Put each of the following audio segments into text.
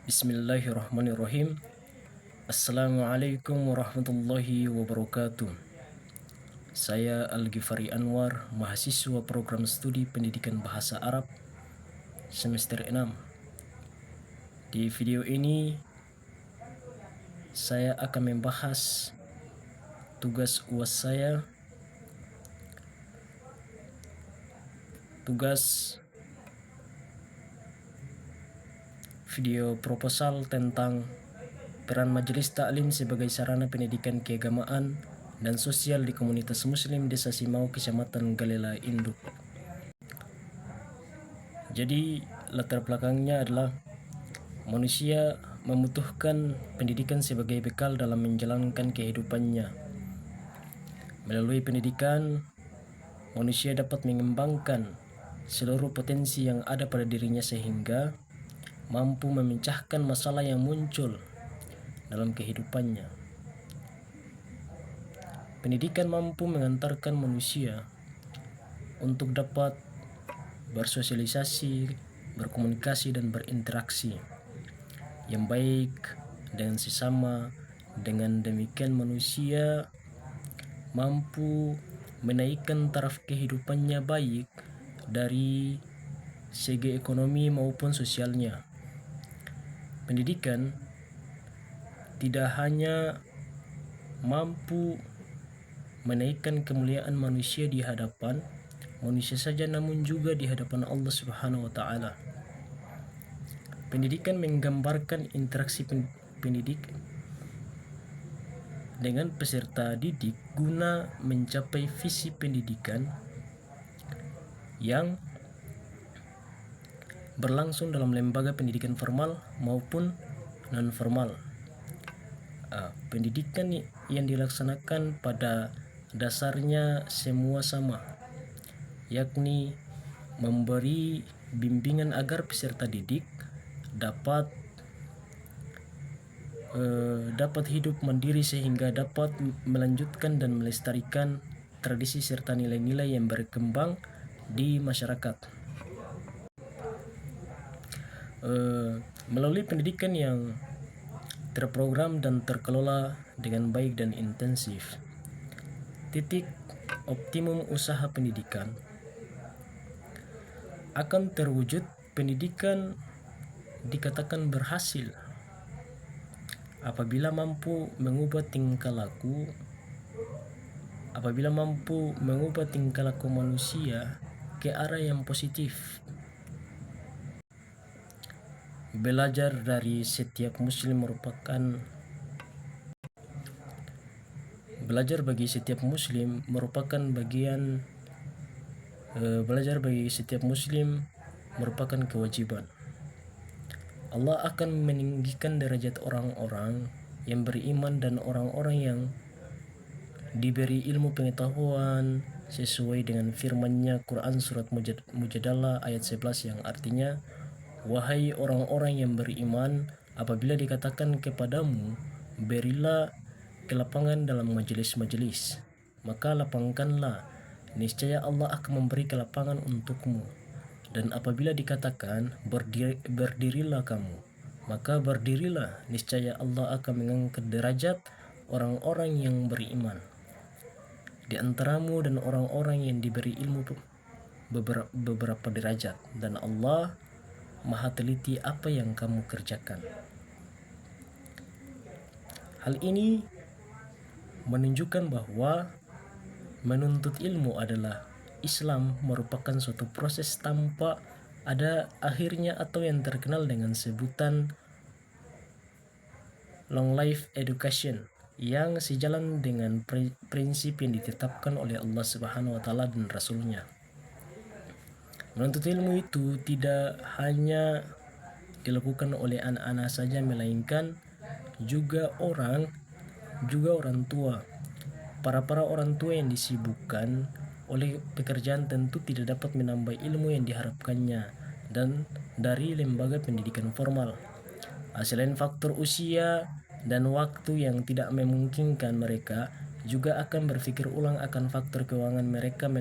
Bismillahirrahmanirrahim. Assalamualaikum warahmatullahi wabarakatuh. Saya Al-Ghifari Anwar, mahasiswa program studi pendidikan bahasa Arab semester 6. Di video ini saya akan membahas tugas UAS saya, tugas video proposal tentang peran Majelis Taklim sebagai sarana pendidikan keagamaan dan sosial di komunitas muslim Desa Simau, Kecamatan Galela Induk. Jadi latar belakangnya adalah manusia membutuhkan pendidikan sebagai bekal dalam menjalankan kehidupannya. Melalui pendidikan, manusia dapat mengembangkan seluruh potensi yang ada pada dirinya sehingga mampu memecahkan masalah yang muncul dalam kehidupannya. Pendidikan mampu mengantarkan manusia untuk dapat bersosialisasi, berkomunikasi, dan berinteraksi yang baik dengan sesama. Dengan demikian manusia mampu menaikkan taraf kehidupannya baik dari segi ekonomi maupun sosialnya. Pendidikan tidak hanya mampu menaikkan kemuliaan manusia di hadapan manusia saja, namun juga di hadapan Allah Subhanahu wa taala. Pendidikan menggambarkan interaksi pendidik dengan peserta didik guna mencapai visi pendidikan yang berlangsung dalam lembaga pendidikan formal maupun non-formal. Pendidikan yang dilaksanakan pada dasarnya semua sama, yakni memberi bimbingan agar peserta didik dapat hidup mandiri sehingga dapat melanjutkan dan melestarikan tradisi serta nilai-nilai yang berkembang di masyarakat. Melalui pendidikan yang terprogram dan terkelola dengan baik dan intensif, titik optimum usaha pendidikan akan terwujud. Pendidikan dikatakan berhasil apabila mampu mengubah tingkah laku manusia ke arah yang positif. Belajar bagi setiap muslim merupakan kewajiban. Allah akan meninggikan derajat orang-orang yang beriman dan orang-orang yang diberi ilmu pengetahuan sesuai dengan firman-Nya Quran surat Mujadalah ayat 11 yang artinya, wahai orang-orang yang beriman, apabila dikatakan kepadamu, berilah kelapangan dalam majelis-majelis, maka lapangkanlah, niscaya Allah akan memberi kelapangan untukmu. Dan apabila dikatakan berdirilah kamu, maka berdirilah, niscaya Allah akan mengangkat derajat orang-orang yang beriman di antaramu dan orang-orang yang diberi ilmu beberapa derajat, dan Allah Maha teliti apa yang kamu kerjakan. Hal ini menunjukkan bahwa menuntut ilmu adalah Islam merupakan suatu proses tanpa ada akhirnya atau yang terkenal dengan sebutan long life education, yang sejalan dengan prinsip yang ditetapkan oleh Allah Subhanahu wa taala dan Rasul-Nya. Menuntut ilmu itu tidak hanya dilakukan oleh anak-anak saja, melainkan juga orang tua. Para orang tua yang disibukkan oleh pekerjaan tentu tidak dapat menambah ilmu yang diharapkannya dan dari lembaga pendidikan formal. Selain faktor usia dan waktu yang tidak memungkinkan, mereka juga akan berpikir ulang akan faktor keuangan mereka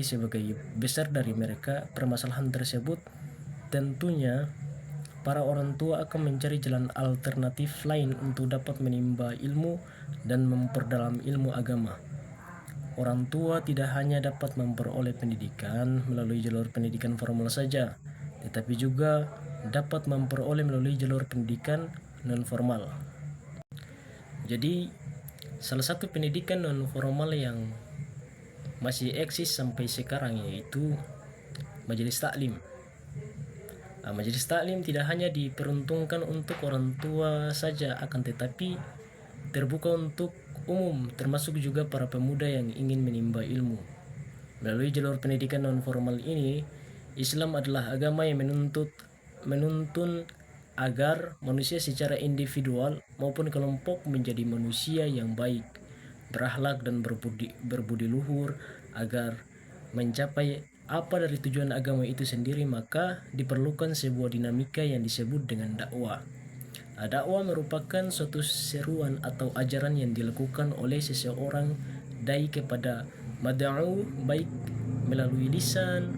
sebagai besar dari mereka. Permasalahan tersebut tentunya para orang tua akan mencari jalan alternatif lain untuk dapat menimba ilmu dan memperdalam ilmu agama. Orang tua tidak hanya dapat memperoleh pendidikan melalui jalur pendidikan formal saja, tetapi juga dapat memperoleh melalui jalur pendidikan non-formal. Jadi, salah satu pendidikan non-formal yang masih eksis sampai sekarang yaitu majelis taklim. Majelis taklim tidak hanya diperuntukkan untuk orang tua saja, akan tetapi terbuka untuk umum, termasuk juga para pemuda yang ingin menimba ilmu. Melalui jalur pendidikan non-formal ini, Islam adalah agama yang menuntun agar manusia secara individual maupun kelompok menjadi manusia yang baik, berakhlak dan berbudi luhur. Agar mencapai apa dari tujuan agama itu sendiri, maka diperlukan sebuah dinamika yang disebut dengan dakwah. Dakwah merupakan suatu seruan atau ajaran yang dilakukan oleh seseorang dai kepada mad'u, baik melalui lisan,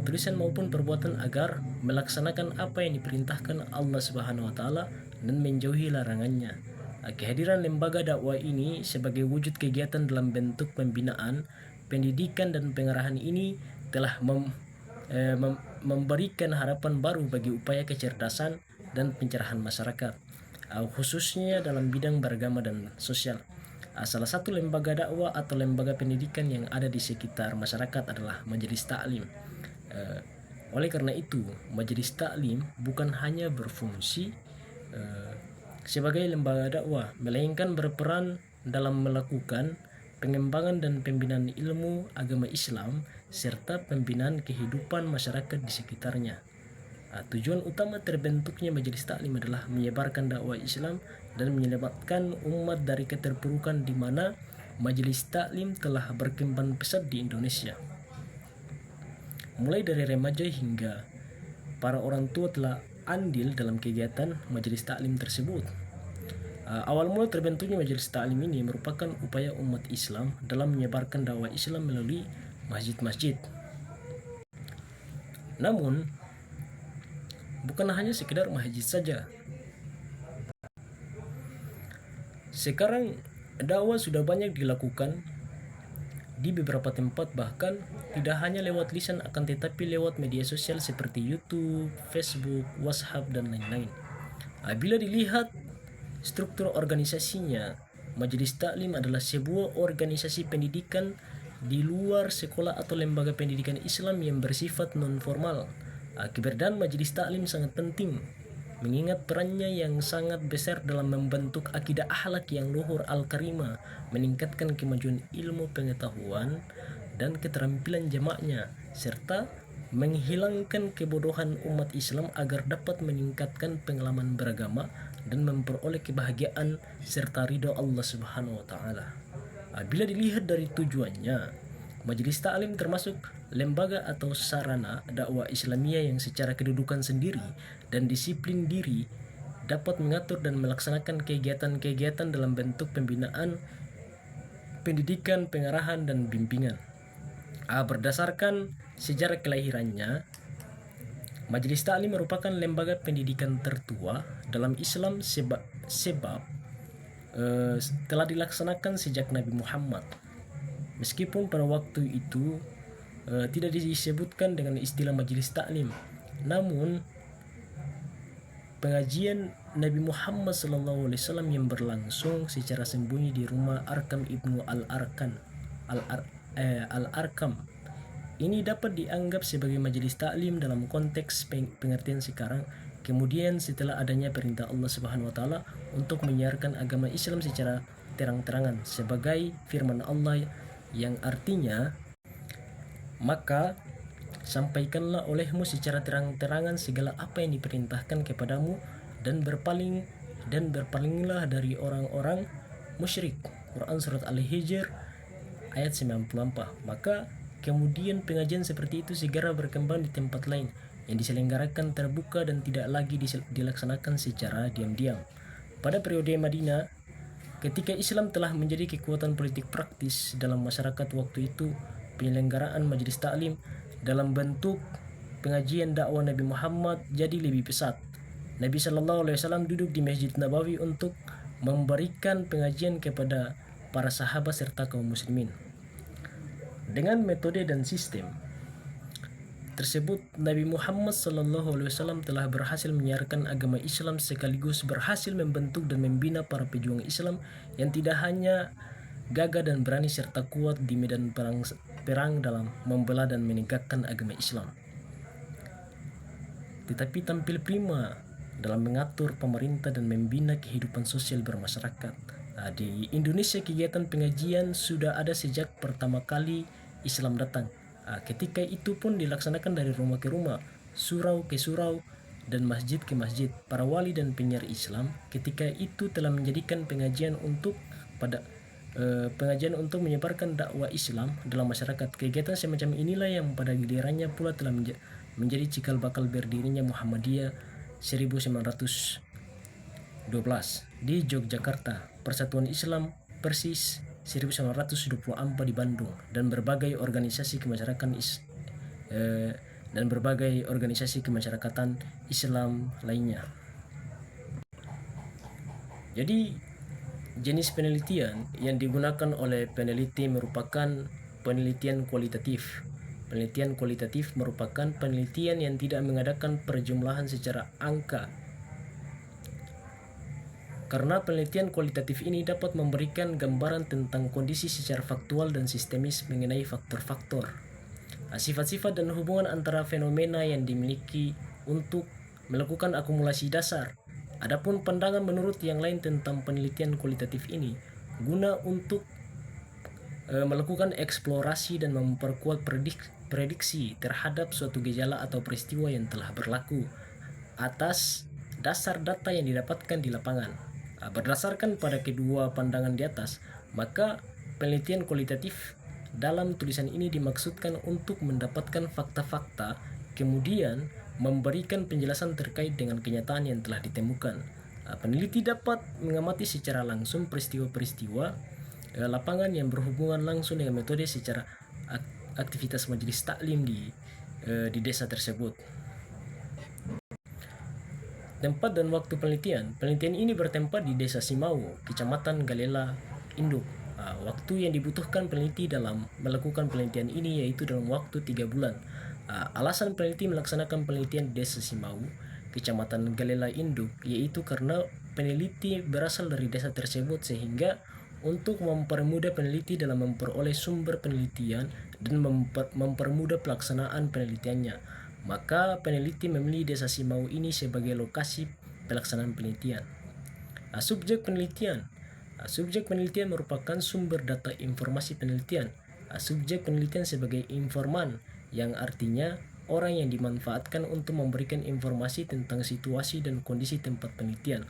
tulisan maupun perbuatan, agar melaksanakan apa yang diperintahkan Allah Subhanahu wa taala dan menjauhi larangannya. Kehadiran lembaga dakwah ini sebagai wujud kegiatan dalam bentuk pembinaan, pendidikan dan pengarahan ini telah memberikan harapan baru bagi upaya kecerdasan dan pencerahan masyarakat, khususnya dalam bidang beragama dan sosial. Salah satu lembaga dakwah atau lembaga pendidikan yang ada di sekitar masyarakat adalah majelis taklim. Oleh karena itu, majelis taklim bukan hanya berfungsi sebagai lembaga dakwah, melainkan berperan dalam melakukan pengembangan dan pembinaan ilmu agama Islam serta pembinaan kehidupan masyarakat di sekitarnya. Tujuan utama terbentuknya majelis taklim adalah menyebarkan dakwah Islam dan menyelamatkan umat dari keterpurukan, di mana majelis taklim telah berkembang pesat di Indonesia. Mulai dari remaja hingga para orang tua telah andil dalam kegiatan majelis taklim tersebut. Awal mula terbentuknya majelis taklim ini merupakan upaya umat Islam dalam menyebarkan dakwah Islam melalui masjid-masjid. Namun, bukan hanya sekedar masjid saja. Sekarang dakwah sudah banyak dilakukan di beberapa tempat, bahkan tidak hanya lewat lisan akan tetapi lewat media sosial seperti YouTube, Facebook, WhatsApp dan lain-lain. Bila dilihat struktur organisasinya, majelis taklim adalah sebuah organisasi pendidikan di luar sekolah atau lembaga pendidikan Islam yang bersifat non-formal. Keberadaan majelis taklim sangat penting, mengingat perannya yang sangat besar dalam membentuk akidah akhlak yang luhur al-karimah, meningkatkan kemajuan ilmu pengetahuan dan keterampilan jamaahnya, serta menghilangkan kebodohan umat Islam agar dapat meningkatkan pengalaman beragama dan memperoleh kebahagiaan serta ridho Allah Subhanahu wa taala. Bila dilihat dari tujuannya, majelis taklim termasuk lembaga atau sarana dakwah Islamiyah yang secara kedudukan sendiri dan disiplin diri dapat mengatur dan melaksanakan kegiatan-kegiatan dalam bentuk pembinaan, pendidikan, pengarahan dan bimbingan. Berdasarkan sejarah kelahirannya, majelis taklim merupakan lembaga pendidikan tertua dalam Islam sebab telah dilaksanakan sejak Nabi Muhammad. Meskipun pada waktu itu tidak disebutkan dengan istilah majelis taklim, namun pengajian Nabi Muhammad SAW yang berlangsung secara sembunyi di rumah Arkam ibnu Al-Arkam ini dapat dianggap sebagai majelis taklim dalam konteks pengertian sekarang. Kemudian setelah adanya perintah Allah Subhanahu wa taala untuk menyiarkan agama Islam secara terang-terangan sebagai firman Allah yang artinya, maka sampaikanlah olehmu secara terang-terangan segala apa yang diperintahkan kepadamu dan berpalinglah dari orang-orang musyrik. Quran surat Al-Hijr ayat 94. Maka kemudian pengajian seperti itu segera berkembang di tempat lain yang diselenggarakan terbuka dan tidak lagi dilaksanakan secara diam-diam. Pada periode Madinah, ketika Islam telah menjadi kekuatan politik praktis dalam masyarakat waktu itu, penyelenggaraan majelis taklim dalam bentuk pengajian dakwah Nabi Muhammad jadi lebih pesat. Nabi Shallallahu Alaihi Wasallam duduk di Masjid Nabawi untuk memberikan pengajian kepada para sahabat serta kaum muslimin. Dengan metode dan sistem tersebut, Nabi Muhammad SAW telah berhasil menyiarkan agama Islam sekaligus berhasil membentuk dan membina para pejuang Islam yang tidak hanya gagah dan berani serta kuat di medan perang dalam membela dan menegakkan agama Islam, tetapi tampil prima dalam mengatur pemerintah dan membina kehidupan sosial bermasyarakat. Di Indonesia kegiatan pengajian sudah ada sejak pertama kali Islam datang. Ketika itu pun dilaksanakan dari rumah ke rumah, surau ke surau, dan masjid ke masjid. Para wali dan penyiar Islam ketika itu telah menjadikan pengajian untuk menyebarkan dakwah Islam dalam masyarakat. Kegiatan semacam inilah yang pada gilirannya pula telah menjadi cikal bakal berdirinya Muhammadiyah 1912 di Yogyakarta, Persatuan Islam Persis 1924 di Bandung, dan berbagai organisasi kemasyarakatan Islam lainnya. Jadi jenis penelitian yang digunakan oleh peneliti merupakan penelitian kualitatif. Penelitian kualitatif merupakan penelitian yang tidak mengadakan perjumlahan secara angka, karena penelitian kualitatif ini dapat memberikan gambaran tentang kondisi secara faktual dan sistemis mengenai faktor-faktor, sifat-sifat dan hubungan antara fenomena yang dimiliki untuk melakukan akumulasi dasar. Adapun pandangan menurut yang lain tentang penelitian kualitatif ini guna untuk melakukan eksplorasi dan memperkuat prediksi terhadap suatu gejala atau peristiwa yang telah berlaku atas dasar data yang didapatkan di lapangan. Berdasarkan pada kedua pandangan di atas, maka penelitian kualitatif dalam tulisan ini dimaksudkan untuk mendapatkan fakta-fakta, kemudian memberikan penjelasan terkait dengan kenyataan yang telah ditemukan. Peneliti dapat mengamati secara langsung peristiwa-peristiwa lapangan yang berhubungan langsung dengan metode secara aktivitas majelis taklim di desa tersebut. Tempat dan waktu penelitian. Penelitian ini bertempat di Desa Simau, Kecamatan Galela, Induk. Waktu yang dibutuhkan peneliti dalam melakukan penelitian ini yaitu dalam waktu 3 bulan. Alasan peneliti melaksanakan penelitian di Desa Simau, Kecamatan Galela, Induk, yaitu karena peneliti berasal dari desa tersebut, sehingga untuk mempermudah peneliti dalam memperoleh sumber penelitian dan mempermudah pelaksanaan penelitiannya, maka peneliti memilih Desa Simau ini sebagai lokasi pelaksanaan penelitian. Subjek penelitian. Subjek penelitian merupakan sumber data informasi penelitian. Subjek penelitian sebagai informan, yang artinya orang yang dimanfaatkan untuk memberikan informasi tentang situasi dan kondisi tempat penelitian.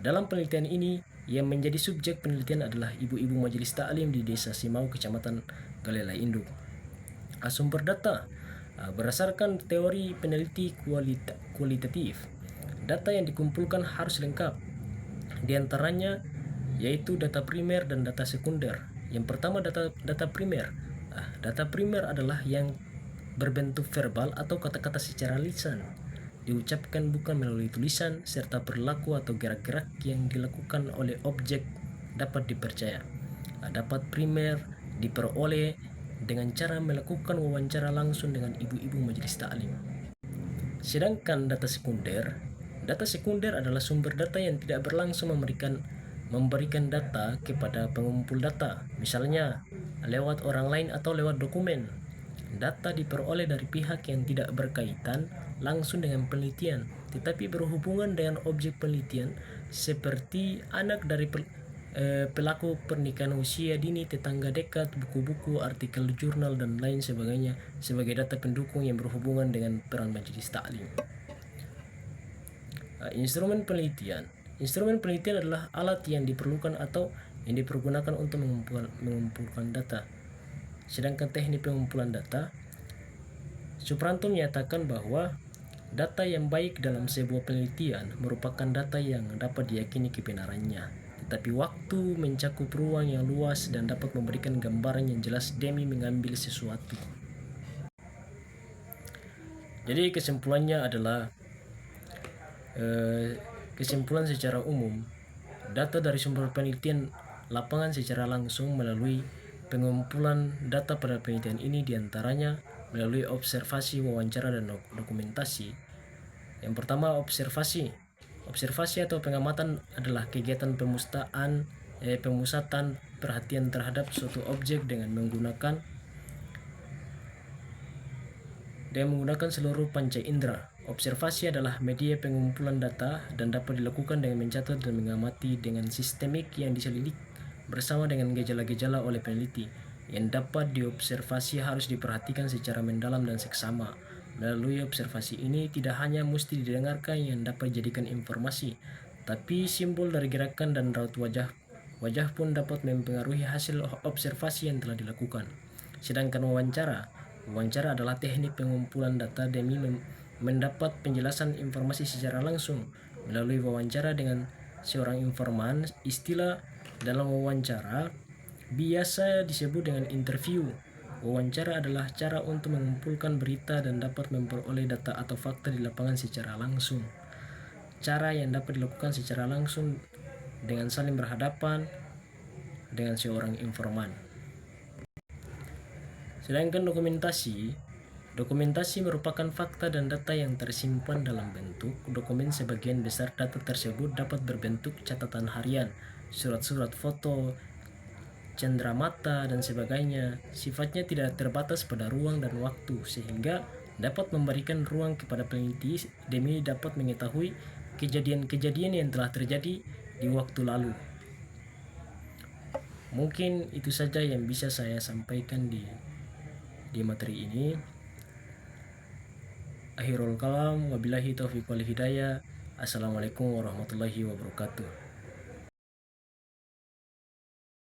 Dalam penelitian ini, yang menjadi subjek penelitian adalah ibu-ibu majelis taklim di Desa Simau, Kecamatan Galela, Induk. Sumber data. Berdasarkan teori peneliti kualitatif, data yang dikumpulkan harus lengkap. Di antaranya yaitu data primer dan data sekunder. Yang pertama, data primer. Data primer adalah yang berbentuk verbal atau kata-kata secara lisan, diucapkan bukan melalui tulisan, serta perilaku atau gerak-gerak yang dilakukan oleh objek dapat dipercaya. Dapat primer diperoleh dengan cara melakukan wawancara langsung dengan ibu-ibu majelis taklim. Sedangkan data sekunder adalah sumber data yang tidak berlangsung memberikan data kepada pengumpul data, misalnya lewat orang lain atau lewat dokumen. Data diperoleh dari pihak yang tidak berkaitan langsung dengan penelitian, tetapi berhubungan dengan objek penelitian, seperti anak dari pelaku pernikahan, usia dini, tetangga dekat, buku-buku, artikel jurnal, dan lain sebagainya, sebagai data pendukung yang berhubungan dengan peran majelis taklim. Instrumen penelitian. Instrumen penelitian adalah alat yang diperlukan atau yang dipergunakan untuk mengumpulkan data. Sedangkan teknik pengumpulan data, Supranto menyatakan bahwa data yang baik dalam sebuah penelitian merupakan data yang dapat diyakini kebenarannya, tetapi waktu mencakup ruang yang luas dan dapat memberikan gambaran yang jelas demi mengambil sesuatu. Jadi kesimpulannya adalah Kesimpulan secara umum, data dari sumber penelitian lapangan secara langsung melalui pengumpulan data pada penelitian ini diantaranya melalui observasi, wawancara, dan dokumentasi. Yang pertama, observasi. Observasi atau pengamatan adalah kegiatan pemusatan perhatian terhadap suatu objek dengan menggunakan seluruh panca indera. Observasi adalah media pengumpulan data dan dapat dilakukan dengan mencatat dan mengamati dengan sistemik yang diselidik bersama dengan gejala-gejala oleh peneliti. Yang dapat diobservasi harus diperhatikan secara mendalam dan seksama. Melalui observasi ini tidak hanya mesti didengarkan yang dapat dijadikan informasi, tapi simbol dari gerakan dan raut wajah pun dapat mempengaruhi hasil observasi yang telah dilakukan. Sedangkan wawancara adalah teknik pengumpulan data demi mendapat penjelasan informasi secara langsung. Melalui wawancara dengan seorang informan, istilah dalam wawancara biasa disebut dengan interview. Wawancara adalah cara untuk mengumpulkan berita dan dapat memperoleh data atau fakta di lapangan secara langsung. Cara yang dapat dilakukan secara langsung dengan saling berhadapan dengan seorang informan. Sedangkan dokumentasi merupakan fakta dan data yang tersimpan dalam bentuk dokumen. Sebagian besar data tersebut dapat berbentuk catatan harian, surat-surat foto, cenderamata, dan sebagainya. Sifatnya tidak terbatas pada ruang dan waktu, sehingga dapat memberikan ruang kepada peneliti demi dapat mengetahui kejadian-kejadian yang telah terjadi di waktu lalu. Mungkin itu saja yang bisa saya sampaikan di materi ini. Akhirul kalam, wabillahi taufiq wal hidayah. Assalamualaikum warahmatullahi wabarakatuh.